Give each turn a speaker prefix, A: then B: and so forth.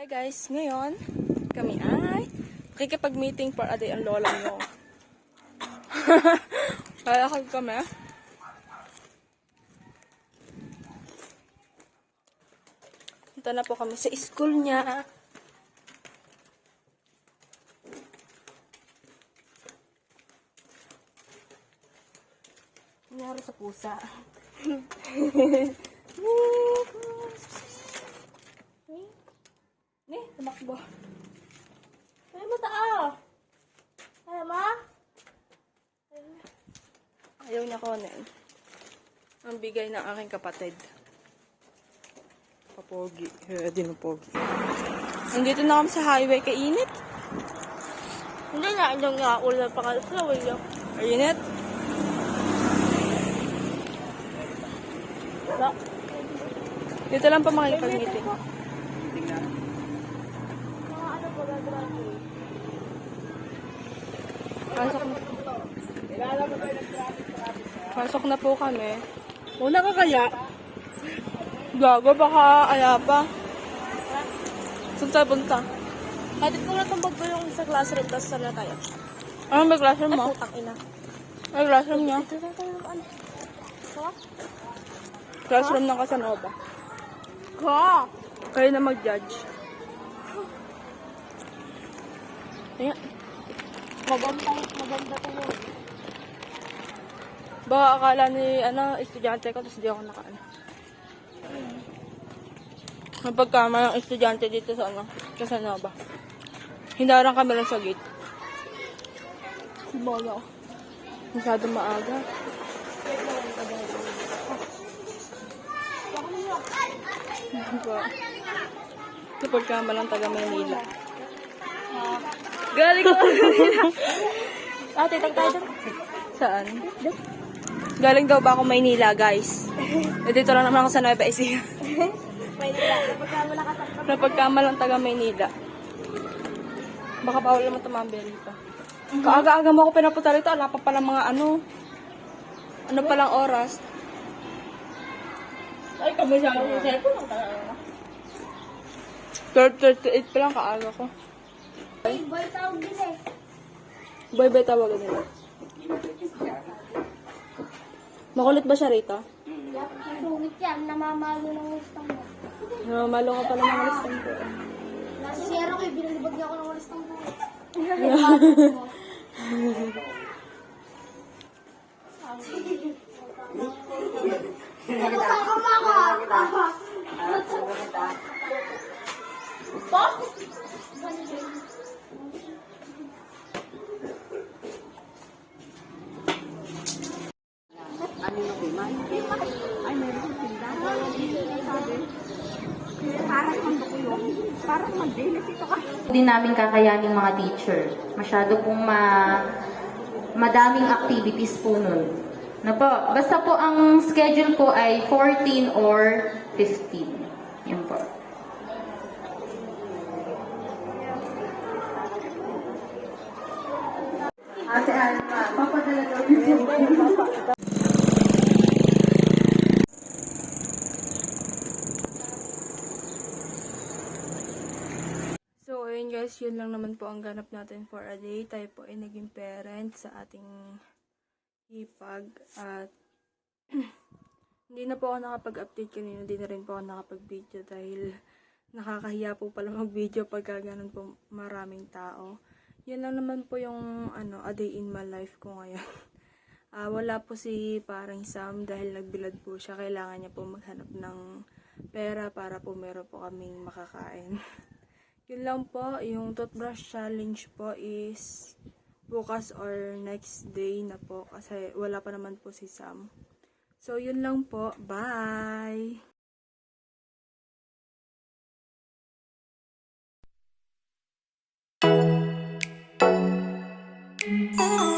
A: Hi guys, ngayon kami ay makikipag-meeting for a day ang lola nyo. Lalakad kami. Punta na po kami sa school niya. Nangyari sa pusa. Tumakbo. Ay, matao! Ayaw mo? Ayaw niya kunin. Ang bigay ng aking kapatid. Papogi. Di na pogi. Nandito na kami sa highway. Kainit.
B: Hindi nga, yung nga, ulan pa ka sa wilyo.
A: Kainit. Dito lang pa makikipag-meeting. Pasok na po kami.
B: Una ka kaya?
A: Gago, baka aya pa. Saan tayo punta?
B: Hadit ko na itong bag ko yung sa classroom, tapos sana tayo.
A: Ano may classroom mo?
B: Putang ina.
A: Ay, classroom niya.
B: Ito na tayo ano? Ha?
A: Classroom ng Casanova.
B: Ka!
A: Kayo na mag-judge. Ayan.
B: Maganda to yun.
A: Baka akala ni, estudyante ko, tapos di ako nakaano. Mapagkama ng estudyante dito sa, Casanova. Hindarang kami lang sa gate.
B: Simono.
A: Masyado maaga. Mapagkama lang taga Maynila. Galing ko Maynila.
B: Ate, tag tayo doon.
A: Saan? Galing daw ba ako Maynila, guys? Dito lang naman ako sa Nueva Ecija.
B: Maynila. Napagkama na ka.
A: Napagkama lang taga Maynila. Baka bawal naman tumambay rito. Kaaga-aga mo ako pinapunta rito. Wala pa palang mga ano palang oras.
B: Ay, kami sa ako yung cellphone. Ang talaga na.
A: 12:38 pa lang kaaga ko.
B: Ay, boy, tawag din eh.
A: Boy, tawagan nila. Makulit ba siya rito?
B: Sungit yan. Namamalo ng listang mo.
A: Namamalo ka pala ng listing ko.
B: Nasa zero kayo, binalibag niya ako ng listang mo.
C: Hindi namin kakayanin mga teacher. Masyado pong madaming activities po nun. Na po, basta po ang schedule po ay 14 or 15. Yun po. Ate Alma, papadala daw yung
A: So, ayun guys, yun lang naman po ang ganap natin for a day. Tayo po ay naging parent sa ating hipag. At hindi na po ako nakapag-update kanina. Hindi na rin po ako nakapag-video dahil nakakahiya po pala mag-video pagka ganun po maraming tao. Yun lang naman po yung a day in my life ko ngayon. Wala po si parang Sam dahil nagbilad po siya. Kailangan niya po maghanap ng pera para po meron po kaming makakain. Yun lang po, yung toothbrush challenge po is bukas or next day na po kasi wala pa naman po si Sam. So, yun lang po. Bye!
D: Oh